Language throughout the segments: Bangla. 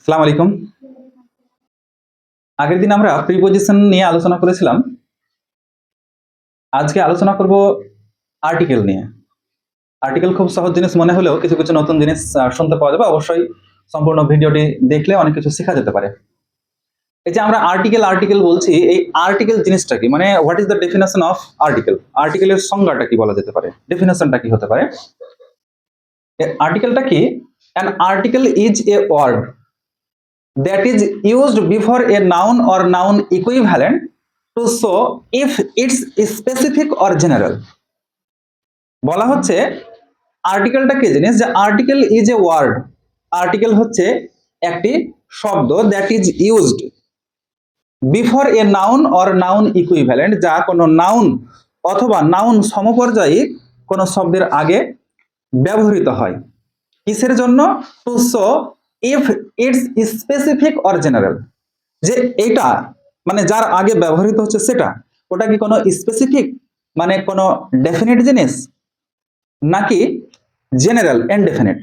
আসসালামু আলাইকুম। আগের দিন আমরা প্রিপজিশন নিয়ে আলোচনা করেছিলাম। আজকে আলোচনা করব আর্টিকেল নিয়ে। আর্টিকেল খুব সহজ জিনিস মনে হলেও কিছু কিছু নতুন জিনিস শুনতে পাওয়া যাবে। অবশ্যই সম্পূর্ণ ভিডিওটি দেখলে অনেক কিছু শেখা যেতে পারে। এই যে আমরা আর্টিকেল আর্টিকেল বলছি, এই আর্টিকেল জিনিসটা কি, মানে what is the definition of article? আর্টিকেলের সংজ্ঞাটা কি বলা যেতে পারে, ডেফিনেশনটা কি হতে পারে? আর্টিকেলটা কি? An article is a word that is used before a noun or noun equivalent to show if it's specific or general. বলা হচ্ছে আর্টিকেলটা কি জিনিস, যে article is a word. Article হচ্ছে একটি শব্দ that is used before a noun or noun equivalent, যা কোনো নাউন অথবা নাউন সমপর্যায়ী কোনো শব্দের আগে ব্যবহৃত হয়। কিসের জন্য? To show if it's specific or general, যে এটা মানে যার আগে ব্যবহৃত হচ্ছে সেটা ওটা কি কোনো স্পেসিফিক মানে কোনো ডেফিনিট জিনিস, নাকি জেনারেল ইনডেফিনিট।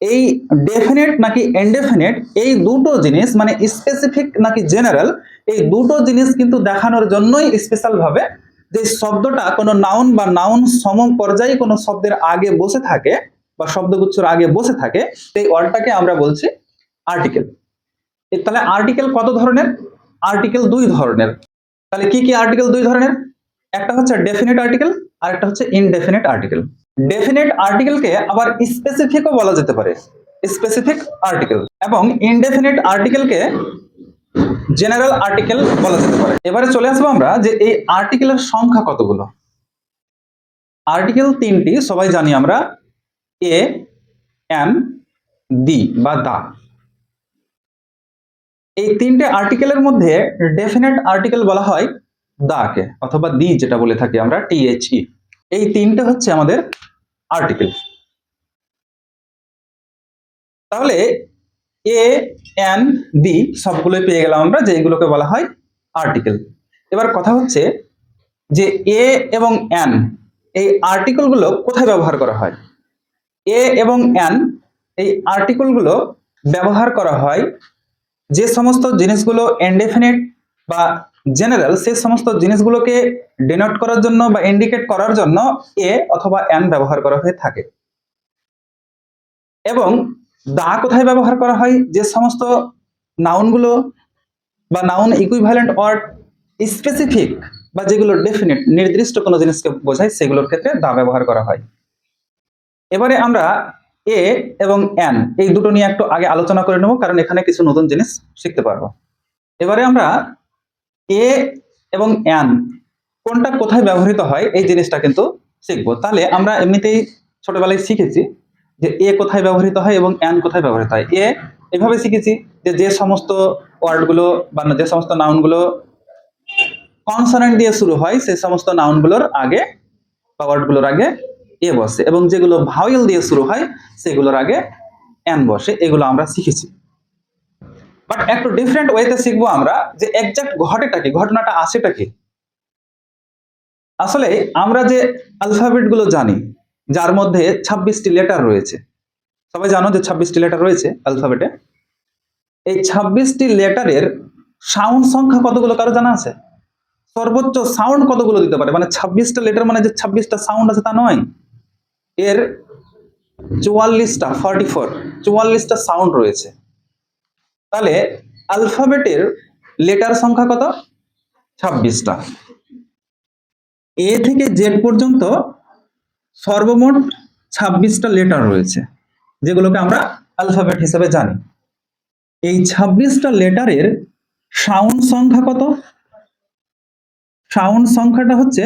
এই ডেফিনিট নাকি ইনডেফিনিট এই দুটো জিনিস, মানে স্পেসিফিক নাকি জেনারেল, এই দুটো জিনিস কিন্তু দেখানোর জন্যই স্পেশাল ভাবে যে শব্দটা কোনো নাউন বা নাউন সমপর্যায়ী কোনো শব্দের আগে বসে থাকে বা শব্দগুচ্ছর আগে বসে থাকে, সেই ওয়ার্ডটাকে আমরা বলছি আর্টিকেল। তাহলে আর্টিকেল কত ধরনের? আর্টিকেল দুই ধরনের। তাহলে কি কি আর্টিকেল দুই ধরনের? একটা হচ্ছে ডেফিনিট আর্টিকেল আর একটা হচ্ছে ইনডেফিনিট আর্টিকেল। ডেফিনিট আর্টিকেলকে আবার স্পেসিফিকও বলা যেতে পারে, স্পেসিফিক আর্টিকেল, এবং ইনডেফিনিট আর্টিকেলকে জেনারেল আর্টিকেল বলা যেতে পারে। এবারে চলে আসবো আমরা যে এই আর্টিকেলের সংখ্যা কতগুলো। আর্টিকেল তিনটি, সবাই জানি আমরা, এ, এন, দি বা দা। এই তিনটে আর্টিকেলের মধ্যে ডেফিনিট আর্টিকেল বলা হয় দাকে, অথবা দি যেটা বলে থাকি আমরা, টিএইচই। এই তিনটে হচ্ছে আমাদের আর্টিকেল। তাহলে এ, এন, দি সবগুলোই পেয়ে গেলাম আমরা, যে এগুলোকে বলা হয় আর্টিকেল। এবার কথা হচ্ছে যে এ এবং এন এই আর্টিকেলগুলো কোথায় ব্যবহার করা হয়? এ এবং এন এই আর্টিকেলগুলো ব্যবহার করা হয় যে সমস্ত জিনিসগুলো ইনডেফিনিট বা জেনারেল, সেই সমস্ত জিনিসগুলোকে ডিনোট করার জন্য বা ইন্ডিকেট করার জন্য এ অথবা এন ব্যবহার করা হয়ে থাকে। এবং দা কোথায় ব্যবহার করা হয়? যে সমস্ত নাউনগুলো বা নাউন ইকুইভ্যালেন্ট ওয়ার্ড স্পেসিফিক বা যেগুলো ডেফিনিট, নির্দিষ্ট কোনো জিনিসকে বোঝায়, সেগুলোর ক্ষেত্রে দা ব্যবহার করা হয়। এবারে আমরা এ এবং এন এই দুটো নিয়ে একটু আগে আলোচনা করে নেব, কারণ এখানে কিছু নতুন জিনিস শিখতে পারবো। এবারে আমরা এ এবং এন কোনটা কোথায় ব্যবহৃত হয় এই জিনিসটা কিন্তু শিখবো। তাহলে আমরা এমনিতেই ছোটবেলায় শিখেছি যে এ কোথায় ব্যবহৃত হয় এবং এন কোথায় ব্যবহৃত হয়। এ এভাবে শিখেছি যে যে সমস্ত ওয়ার্ডগুলো বা যে সমস্ত নাউনগুলো কনসোনেন্ট দিয়ে শুরু হয়, সেই সমস্ত নাউনগুলোর আগে বা ওয়ার্ডগুলোর আগে এ বসে, এবং যেগুলো ভাওয়েল দিয়ে শুরু হয় সেগুলোর আগে এন বসে। এগুলো আমরা শিখেছি। বাট একটু ডিফারেন্ট ওয়েতে শিখবো আমরা যে এক্সাক্ট ঘটেটা কি, ঘটনাটা আসেটা কি। আসলে আমরা যে অ্যালফাবেট গুলো জানি, যার মধ্যে 26টি লেটার রয়েছে, সবাই জানো যে 26টি লেটার রয়েছে অ্যালফাবেটে। এই 26টি লেটারের সাউন্ড সংখ্যা কতগুলো কারো জানা আছে? সর্বোচ্চ সাউন্ড কতগুলো দিতে পারে? মানে 26টা লেটার মানে যে 26টা সাউন্ড আছে তা নয়, এর 44টা সাউন্ড রয়েছে। তাহলে অ্যালফাবেটের লেটার সংখ্যা কত? 26টা। এ থেকে জেড পর্যন্ত সর্বমোট 26টা লেটার রয়েছে, যেগুলোকে আমরা অ্যালফাবেট হিসেবে জানি। এই 26টা লেটারের সাউন্ড সংখ্যা কত? সাউন্ড সংখ্যাটা হচ্ছে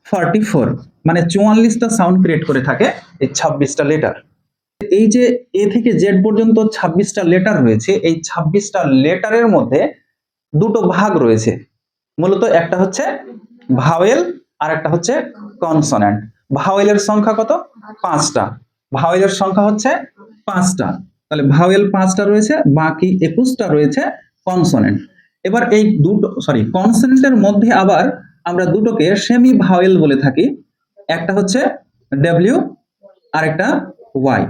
44, মানে 44টা সাউন্ড ক্রিয়েট করে থাকে এই 26টা লেটার। এই যে এ থেকে জেড পর্যন্ত 26টা লেটার রয়েছে, এই 26টা লেটারের মধ্যে দুটো ভাগ রয়েছে। মূলত একটা হচ্ছে ভাওয়েল আর একটা হচ্ছে কনসোন্যান্ট। ভাওয়েলের সংখ্যা কত? 5টা। ভাওয়েলের সংখ্যা হচ্ছে 5টা। তাহলে ভাওয়েল 5টা রয়েছে, বাকি 21টা রয়েছে কনসোন্যান্ট। এবার এই দুটো কনসোন্যান্টের মধ্যে আবার আমরা দুটোকে সেমি ভাওয়েল বলে থাকি। একটা হচ্ছে ডব্লিউ আর একটা ওয়াই।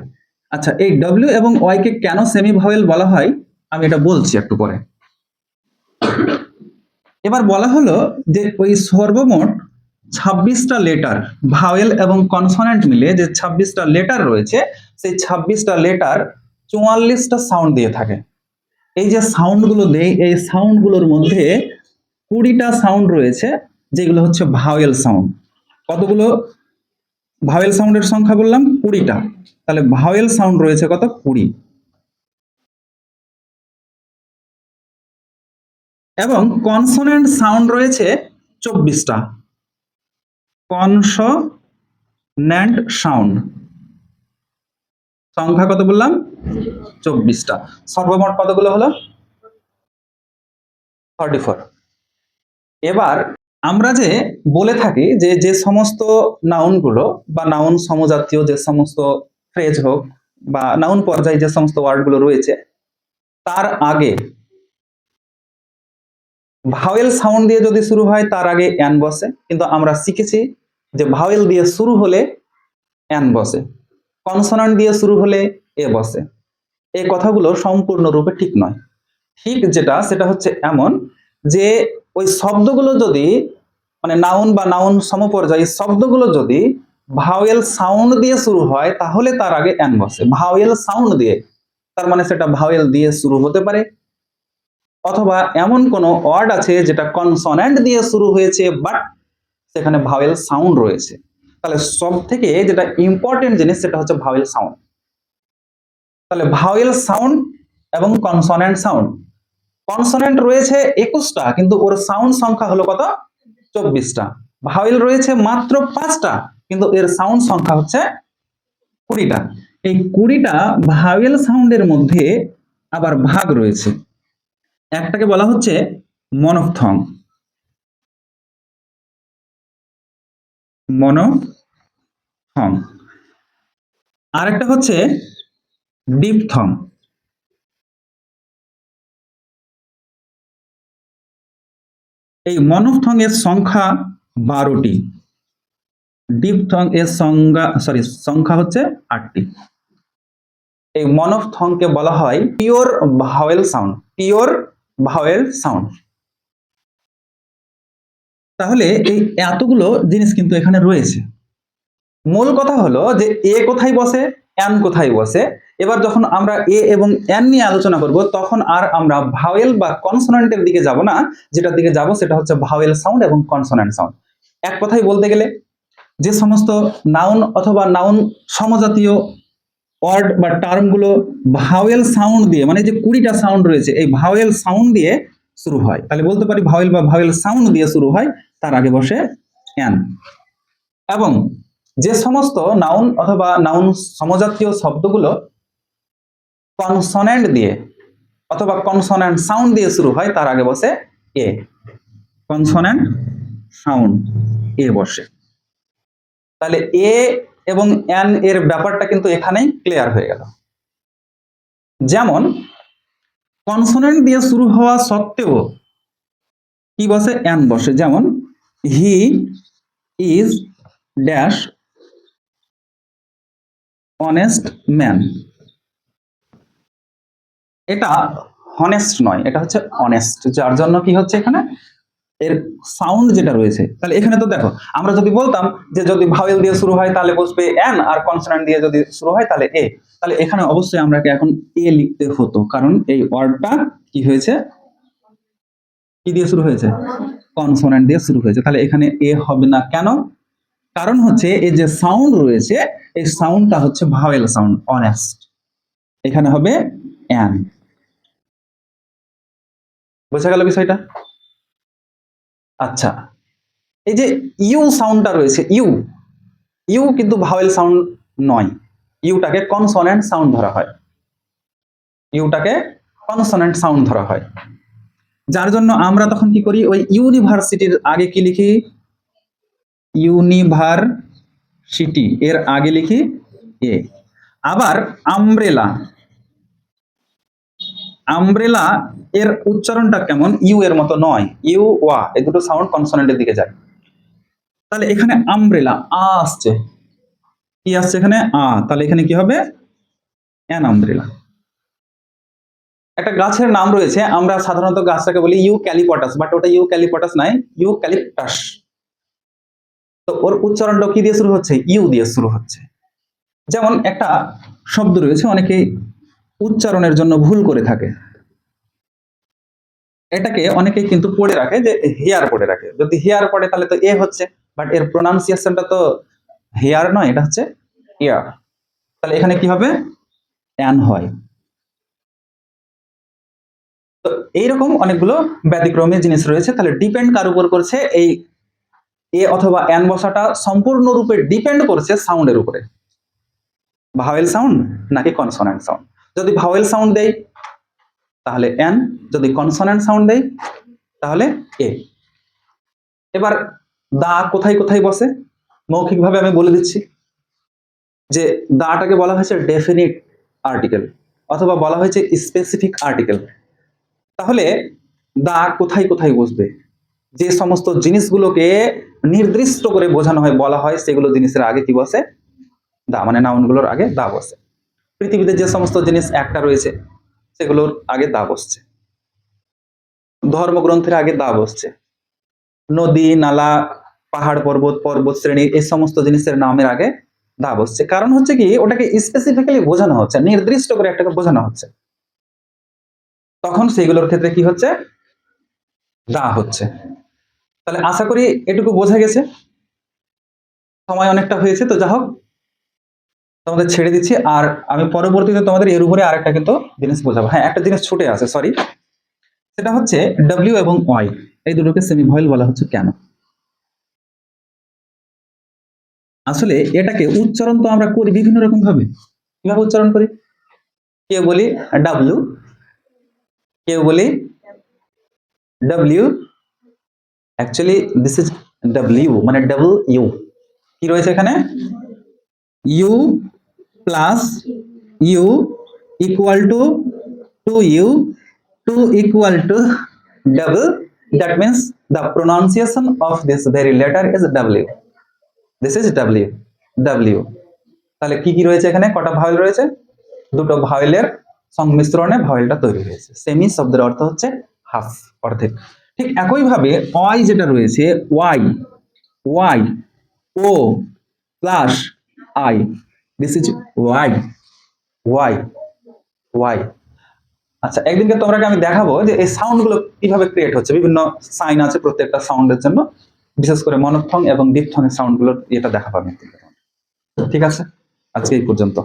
আচ্ছা, এই ডব্লিউ এবং ওয়াই কে কেন সেমি ভাওয়েল বলা হয় আমি এটা বলছি একটু পরে। এবার বলা হলো যে ওই সর্বমোট 26টা লেটার, ভাওয়েল এবং কনসোনেন্ট মিলে যে 26টা লেটার রয়েছে, সেই 26টা লেটার 44টা সাউন্ড দিয়ে থাকে। এই যে সাউন্ডগুলো দেয়, এই সাউন্ডগুলোর মধ্যে 20টা সাউন্ড রয়েছে যেগুলো হচ্ছে ভাওয়েল সাউন্ড। কতগুলো ভাওয়েল সাউন্ডের সংখ্যা বললাম? 20টা। তাহলে ভাওয়েল সাউন্ড রয়েছে কত? 20। এবং কনসোনেন্ট সাউন্ড রয়েছে 24টা। কনসোন্যান্ট সাউন্ড সংখ্যা কত বললাম? 24টা। সর্বমোট কতগুলো হলো? 34। এবার আমরা যে বলে থাকি যে যে সমস্ত নাউনগুলো বা নাউন সমজাতীয় যে সমস্ত ফ্রেজ হোক বা নাউন পর্যায়ে যে সমস্ত ওয়ার্ডগুলো রয়েছে, তার আগে ভাওয়েল সাউন্ড দিয়ে যদি শুরু হয় তার আগে অ্যান বসে, কিন্তু আমরা শিখেছি যে ভাওয়েল দিয়ে শুরু হলে অ্যান বসে, কনসোনান্ট দিয়ে শুরু হলে এ বসে। এই কথাগুলো সম্পূর্ণরূপে ঠিক নয়। ঠিক যেটা সেটা হচ্ছে এমন যে ওই শব্দগুলো যদি মানে নাউন বা নাউন সমপর্যায়ী শব্দগুলো যদি ভাওয়েল সাউন্ড দিয়ে শুরু হয় তাহলে তার আগে অ্যান বসে। ভাওয়েল সাউন্ড দিয়ে, তার মানে সেটা ভাওয়েল দিয়ে শুরু হতে পারে, অথবা এমন কোনো ওয়ার্ড আছে যেটা কনসোন্যান্ট দিয়ে শুরু হয়েছে বাট সেখানে ভাওয়েল সাউন্ড রয়েছে। তাহলে সব থেকে যেটা ইম্পর্টেন্ট জিনিস সেটা হচ্ছে ভাওয়েল সাউন্ড। তাহলে ভাওয়েল সাউন্ড এবং কনসোন্যান্ট সাউন্ড। কনসোন্যান্ট রয়েছে 21টা, কিন্তু ওর সাউন্ড সংখ্যা হলো কত? 24টা। ভাওয়েল রয়েছে মাত্র 5টা, কিন্তু এর সাউন্ড সংখ্যা হচ্ছে 20টা। এই 20টা ভাওয়েল সাউন্ডের মধ্যে আবার ভাগ রয়েছে। একটাকে বলা হচ্ছে মনোফথং, মনোফথং। আরেকটা হচ্ছে ডিপথং। এই মনোফথং এর সংখ্যা 12টি, ডিপথং এর সংখ্যা হচ্ছে 8টি। এই মনোফথংকে বলা হয় pure vowel sound, pure vowel sound. তাহলে এই এতগুলো জিনিস কিন্তু এখানে রয়েছে। মূল কথা হলো যে এ কোথায় বসে, এন কোথায় বসে। এবার যখন আমরা এ এবং এন নিয়ে আলোচনা করব তখন আর আমরা ভাওয়েল বা কনসোন্যান্টের দিকে যাব না, যেটার দিকে যাব সেটা হচ্ছে ভাওয়েল সাউন্ড এবং কনসোন্যান্ট সাউন্ড। এক কথায় বলতে গেলে যে সমস্ত নাউন অথবা নাউন সমজাতীয় ওয়ার্ড বা টার্মগুলো ভাওয়েল সাউন্ড দিয়ে, মানে যে 20টা সাউন্ড রয়েছে এই ভাওয়েল সাউন্ড দিয়ে শুরু হয়, তাহলে বলতে পারি ভাওয়েল বা ভাওয়েল সাউন্ড দিয়ে শুরু হয়, তার আগে বসে এন। এবং যে সমস্ত নাউন অথবা নাউন সমজাতীয় শব্দগুলো কনসোন্যান্ট দিয়ে অথবা কনসোন্যান্ট সাউন্ড দিয়ে শুরু হয় তার আগে বসে এ, কনসোন্যান্ট সাউন্ড এ বসে। তাহলে এ এবং এন এর ব্যাপারটা কিন্তু এখানেই ক্লিয়ার হয়ে গেল। যেমন কনসোন্যান্ট দিয়ে শুরু হওয়া সত্ত্বেও কি বসে? এন বসে। যেমন he is dash honest man. এটা হনেস্ট নয়, এটা হচ্ছে অনেস্ট, যার জন্য কি হচ্ছে এখানে এর সাউন্ড যেটা রয়েছে। তাহলে এখানে তো দেখো আমরা যদি বলতাম যে যদি ভাওয়েল দিয়ে শুরু হয় তাহলে বসবে এন, আর কনসোন্যান্ট দিয়ে যদি শুরু হয় তাহলে এ, তাহলে এখানে অবশ্যই আমরাকে এখন এ লিখতে হতো, কারণ এই ওয়ার্ডটা কি হয়েছে, কি দিয়ে শুরু হয়েছে? কনসোন্যান্ট দিয়ে শুরু হয়েছে। তাহলে এখানে এ হবে না কেন? কারণ হচ্ছে এই যে সাউন্ড রয়েছে এই সাউন্ডটা হচ্ছে ভাওয়েল সাউন্ড, অনেস্ট। এখানে হবে এন। বোঝা গেল বিষয়টা? আচ্ছা, এই যে ইউ সাউন্ডটা রয়েছে, ইউ, ইউ কিন্তু ভাওয়েল সাউন্ড নয়, ইউটাকে কনসোন্যান্ট সাউন্ড ধরা হয়, ইউটাকে কনসোন্যান্ট সাউন্ড ধরা হয়। যার জন্য আমরা তখন কি করি, ওই ইউনিভার্সিটির আগে কি লিখি? ইউনিভার্সিটি এর আগে লিখি এ। আবার আমব্রেলা, আমব্রেলা এর উচ্চারণটা কেমন? ইউ এর মতো নয়, ইউ ওয়া এই দুটো সাউন্ড কনসোন্যান্টের দিকে যায়। তাহলে এখানে আমব্রেলা আ আসছে, কি আসছে এখানে? আ। তাহলে এখানে কি হবে? An umbrella. একটা গাছের নাম রয়েছে, আমরা সাধারণত গাছটাকে বলি ইউক্যালিপটাস, বাট ওটা ইউক্যালিপটাস নাই, ইউক্যালিপটাস। তো ওর উচ্চারণটা কি দিয়ে শুরু হচ্ছে? ইউ দিয়ে শুরু হচ্ছে। যেমন একটা শব্দ রয়েছে, অনেকে উচ্চারণের জন্য ভুল করে থাকে, এটাকে অনেকে কিন্তু পড়ে রাখে যে হেয়ার পড়ে রাখে, যদি হেয়ার পড়ে তাহলে তো এ হচ্ছে, বাট এর প্রোনাউন্সিয়েশনটা তো হেয়ার নয়, এটা হচ্ছে ইয়ার। তাহলে এখানে কি হবে? অ্যান হয়। তো এইরকম অনেকগুলো ব্যতিক্রমী জিনিস রয়েছে। তাহলে ডিপেন্ড কার উপর করছে? এই এ অথবা অ্যান বসাটা সম্পূর্ণরূপে ডিপেন্ড করছে সাউন্ডের উপরে, ভাওয়েল সাউন্ড নাকি কনসোনেন্ট সাউন্ড। যদি ভাওয়েল সাউন্ড দেই তাহলে অ্যান, যদি কনসোনেন্ট সাউন্ড দেই তাহলে এ। এবার দা কোথায় কোথায় বসে মৌখিকভাবে আমি বলে দিচ্ছি, যে দাটাকে বলা হয়েছে ডেফিনিট আর্টিকেল অথবা বলা হয়েছে স্পেসিফিক আর্টিকেল। তাহলে দা কোথায় কোথায় বসবে? যে সমস্ত জিনিসগুলোকে নির্দিষ্ট করে বোঝানো হয়, বলা হয়, সেগুলো জিনিসের আগে কি বসে? দা, মানে নাউনগুলোর আগে দা বসে। পৃথিবীতে যে সমস্ত জিনিস একটা রয়েছে সেগুলোর আগে দা বসছে, ধর্মগ্রন্থের আগে দা বসছে, নদী নালা পাহাড় পর্বত পর্বত শ্রেণী এই সমস্ত জিনিসের নামের আগে দা বসছে। কারণ হচ্ছে কি, ওটাকে স্পেসিফিক্যালি বোঝানো হচ্ছে, নির্দিষ্ট করে একটাকে বোঝানো হচ্ছে, তখন সেইগুলোর ক্ষেত্রে কি হচ্ছে? দা হচ্ছে। তাহলে আশা করি এটুকু বোঝা গেছে। সময় অনেকটা হয়েছে, তো যা হোক তোমাদের ছেড়ে দিচ্ছি, আর আমি পরবর্তীতে তোমাদের এর উপরে আরেকটা কিন্তু জিনিস বোঝাবো। হ্যাঁ, একটা জিনিস ছুটে আছে, সরি, সেটা হচ্ছে ডব্লিউ এবং ওয়াই এই দুটোকে সেমি ভয়েল বলা হচ্ছে কেন? আসলে এটাকে উচ্চারণ তো আমরা করি বিভিন্ন রকম ভাবে। কিভাবে উচ্চারণ করি? কেউ বলি ডাব্লিউ, কেউ বলি W, actually this is W, মানে ডাবল ইউ। কি রয়েছে এখানে? U plus U equal to two U, two equal to double. That means the pronunciation of this very letter is W. This is W. W. তাহলে কি কি রয়েছে এখানে? কটা ভাওয়েল রয়েছে? দুটো ভাওয়েলের সংমিশ্রণে ভাওয়েলটা তৈরি হয়েছে। সেমি শব্দের অর্থ হচ্ছে হাফ, অর্ধেক। ঠিক একইভাবে ওয়াই যেটা রয়েছে, Y, Y, O plus I, this is Y, Y, Y. আচ্ছা, একদিনকে তোমরাকে আমি দেখাবো যে এই সাউন্ড গুলো কিভাবে ক্রিয়েট হচ্ছে। বিভিন্ন সাইন আছে প্রত্যেকটা সাউন্ডের জন্য, বিশেষ করে মনোফথং এবং ডিপথং এর সাউন্ড গুলোর এটা দেখাবো আমি। ঠিক আছে, আজকে এই পর্যন্ত।